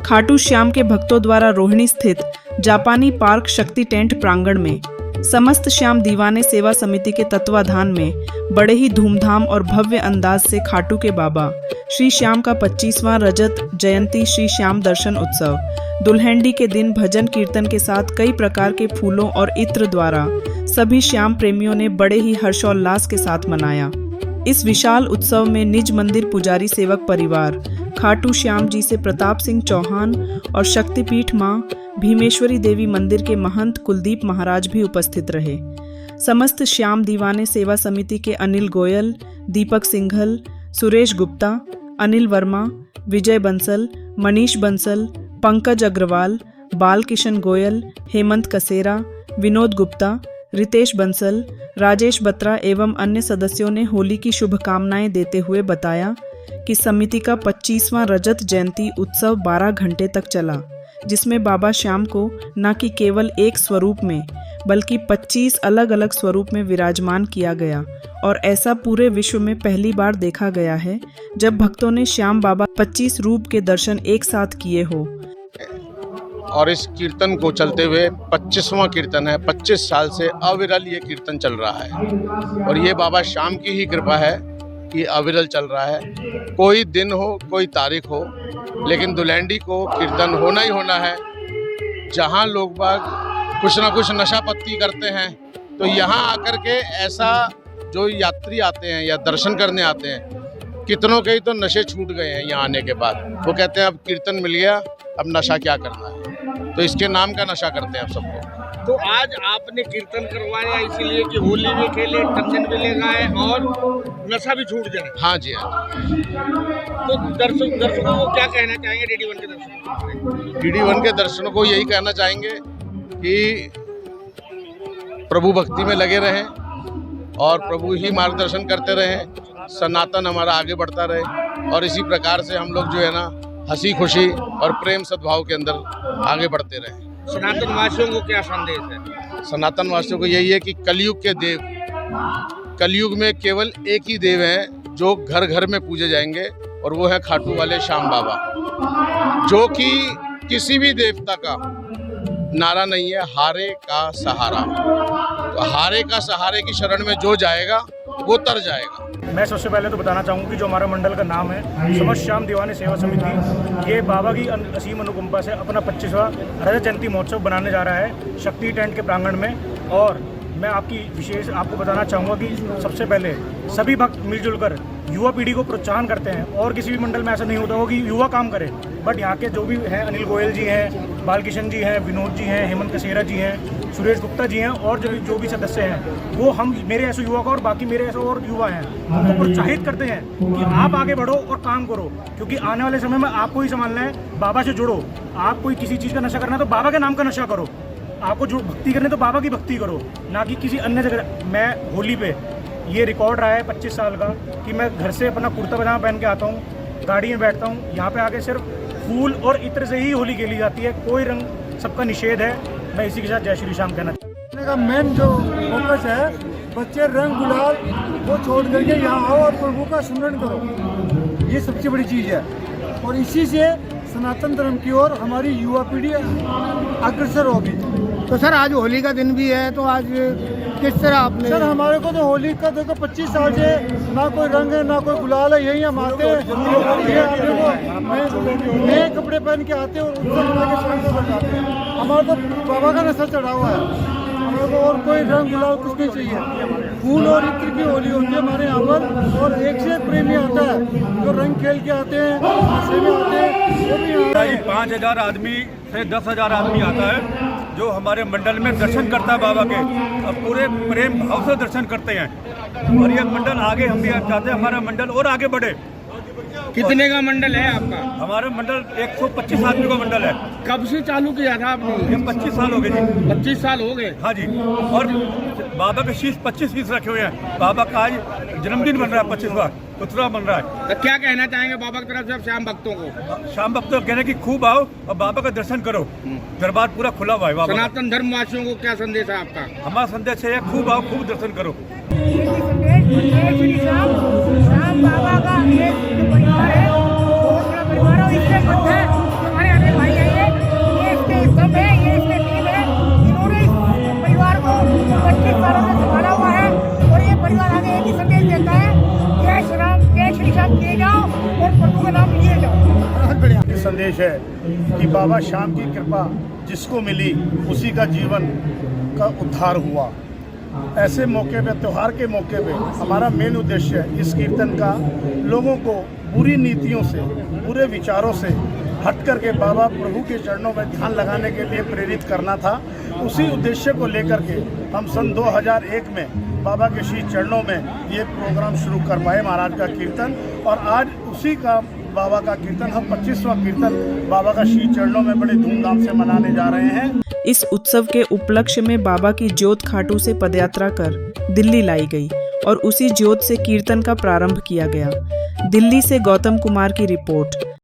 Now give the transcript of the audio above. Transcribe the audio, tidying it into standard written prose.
खाटू श्याम के भक्तों द्वारा रोहिणी स्थित जापानी पार्क शक्ति टेंट प्रांगण में समस्त श्याम दीवाने सेवा समिति के तत्वाधान में बड़े ही धूमधाम और भव्य अंदाज से खाटू के बाबा श्री श्याम का 25वां रजत जयंती श्री श्याम दर्शन उत्सव दुल्हनडी के दिन भजन कीर्तन के साथ कई प्रकार के फूलों और इत्र द्वारा सभी श्याम प्रेमियों ने बड़े ही हर्षोल्लास के साथ मनाया। इस विशाल उत्सव में निज मंदिर पुजारी सेवक परिवार खाटू श्याम जी से प्रताप सिंह चौहान और शक्तिपीठ मां भीमेश्वरी देवी मंदिर के महंत कुलदीप महाराज भी उपस्थित रहे। समस्त श्याम दीवाने सेवा समिति के अनिल गोयल, दीपक सिंघल, सुरेश गुप्ता, अनिल वर्मा, विजय बंसल, मनीष बंसल, पंकज अग्रवाल, बाल किशन गोयल, हेमंत कसेरा, विनोद गुप्ता, रितेश बंसल, राजेश बत्रा एवं अन्य सदस्यों ने होली की शुभकामनाएं देते हुए बताया कि समिति का 25वां रजत जयंती उत्सव 12 घंटे तक चला, जिसमें बाबा श्याम को न कि केवल एक स्वरूप में बल्कि 25 अलग अलग स्वरूप में विराजमान किया गया और ऐसा पूरे विश्व में पहली बार देखा गया है जब भक्तों ने श्याम बाबा 25 रूप के दर्शन एक साथ किए हो। और इस कीर्तन को चलते हुए 25वां कीर्तन है। 25 साल से अविरल ये कीर्तन चल रहा है और ये बाबा श्याम की ही कृपा है कि अविरल चल रहा है। कोई दिन हो, कोई तारीख हो, लेकिन दुल्हनडी को कीर्तन होना ही होना है। जहाँ लोग बाग कुछ ना कुछ नशा पत्ती करते हैं, तो यहाँ आकर के ऐसा जो यात्री आते हैं या दर्शन करने आते हैं, कितनों के ही तो नशे छूट गए हैं यहाँ आने के बाद। वो कहते हैं अब कीर्तन मिल गया, अब नशा क्या करना है, तो इसके नाम का नशा करते हैं अब सबको। तो आज आपने कीर्तन करवाया इसलिए कि होली भी खेले, टंचन भी ले गए और नशा भी छूट जाए। हाँ जी, हाँ जी। तो दर्शकों को क्या कहना चाहेंगे DD1 के दर्शकों? DD1 के दर्शकों को यही कहना चाहेंगे कि प्रभु भक्ति में लगे रहें और प्रभु ही मार्गदर्शन करते रहें, सनातन हमारा आगे बढ़ता रहे और इसी प्रकार से हम लोग जो है ना हंसी खुशी और प्रेम सद्भाव के अंदर आगे बढ़ते रहें। सनातन वासियों को क्या संदेश है? सनातन वासियों को यही है कि कलयुग के देव, कलयुग में केवल एक ही देव हैं जो घर घर में पूजे जाएंगे और वो है खाटू वाले श्याम बाबा, जो कि किसी भी देवता का नारा नहीं है, हारे का सहारा। तो हारे का सहारे की शरण में जो जाएगा वो तर जाएगा। मैं सबसे पहले तो बताना चाहूँगा कि जो हमारा मंडल का नाम है समस्त श्याम दीवाने सेवा समिति, ये बाबा की असीम अनुकंपा से अपना 25वां रजत जयंती महोत्सव बनाने जा रहा है शक्ति टेंट के प्रांगण में। और मैं आपको बताना चाहूँगा कि सबसे पहले सभी भक्त मिलजुल कर युवा पीढ़ी को प्रोत्साहन करते हैं और किसी भी मंडल में ऐसा नहीं होता हो कि युवा काम करे, बट यहाँ के जो भी हैं अनिल गोयल जी हैं, बाल किशन जी हैं, विनोद जी हैं, हेमंत कसेरा जी हैं, सुरेश गुप्ता जी हैं और जो भी सदस्य हैं वो हम मेरे ऐसे युवा का और बाकी मेरे ऐसे और युवा हैं उनको प्रोत्साहित करते हैं कि आप आगे बढ़ो और काम करो, क्योंकि आने वाले समय में आपको ही संभालना है। बाबा से जुड़ो, आप कोई किसी चीज़ का नशा करना है तो बाबा के नाम का नशा करो, आपको जो भक्ति करनी तो बाबा की भक्ति करो, ना कि किसी अन्य जगह। मैं होली पे ये रिकॉर्ड रहा है 25 साल का कि मैं घर से अपना कुर्ता पजामा पहन के आता हूँ, गाड़ी में बैठता हूँ, यहाँ पे आके सिर्फ फूल और इत्र से ही होली खेली जाती है, कोई रंग सबका निषेध है। मैं इसी के साथ जय श्री श्याम कहना का मेन जो फोकस है, बच्चे रंग गुलाल वो छोड़ करके यहाँ आओ और प्रभु का स्मरण करो, ये सबसे बड़ी चीज़ है। और इसी से सनातन धर्म की ओर हमारी युवा पीढ़ी अग्रसर होगी। तो सर आज होली का दिन भी है, तो आज किस तरह आपने? सर हमारे को तो होली का देखो 25 साल से ना कोई रंग है ना कोई गुलाल है, यही हम आते हैं, नए कपड़े पहन के आते हैं और उत्सव मना के शांति बन जाते हैं। हमारा तो बाबा का नशा चढ़ा हुआ है, हमारे को और कोई रंग गुलाल कुछ नहीं चाहिए। फूल और इत्र की होली होती है हमारे यहाँ पर और एक से एक प्रेमी आता है जो रंग खेल के आते हैं, नशे में आते हैं, वो भी आता है। 5,000 आदमी से 10,000 आदमी आता है जो हमारे मंडल में दर्शन करता है बाबा के, और पूरे प्रेम भाव से दर्शन करते हैं। और ये मंडल आगे हम भी चाहते हैं हमारा मंडल और आगे बढ़े। कितने का मंडल है आपका? हमारा मंडल 125 आदमी का मंडल है। कब से चालू किया था आपने? ये 25 साल हो गए जी। 25 साल हो गए? हाँ जी। और बाबा के शीश 25 शीश रखे हुए हैं। बाबा का आज जन्मदिन बन रहा है, 25वां उत्सव बन रहा है। तो क्या कहना चाहेंगे बाबा की तरफ से श्याम भक्तों को? श्याम भक्तों को कहने की खूब आओ और बाबा का दर्शन करो, दरबार पूरा खुला हुआ है बाबा। सनातन धर्मवासियों को क्या संदेश है आपका? हमारा संदेश है खूब आओ, खूब दर्शन करो। श्याम बाबा का एक परिवार है, बहुत बड़ा परिवार है, इससे हमारे संदेश है कि बाबा श्याम की कृपा जिसको मिली उसी का जीवन का उद्धार हुआ। ऐसे मौके पे, त्यौहार के मौके पे हमारा मेन उद्देश्य इस कीर्तन का लोगों को बुरी नीतियों से, बुरे विचारों से हट करके बाबा प्रभु के चरणों में ध्यान लगाने के लिए प्रेरित करना था। उसी उद्देश्य को लेकर के हम सन 2001 में बाबा के श्री चरणों में ये प्रोग्राम शुरू कर पाए, महाराज का कीर्तन। और आज उसी का बाबा का कीर्तन, हम 25वां कीर्तन बाबा का श्री चरणों में बड़े धूमधाम से मनाने जा रहे हैं। इस उत्सव के उपलक्ष्य में बाबा की ज्योत खाटू से पदयात्रा कर दिल्ली लाई गई और उसी ज्योत से कीर्तन का प्रारंभ किया गया। दिल्ली से गौतम कुमार की रिपोर्ट।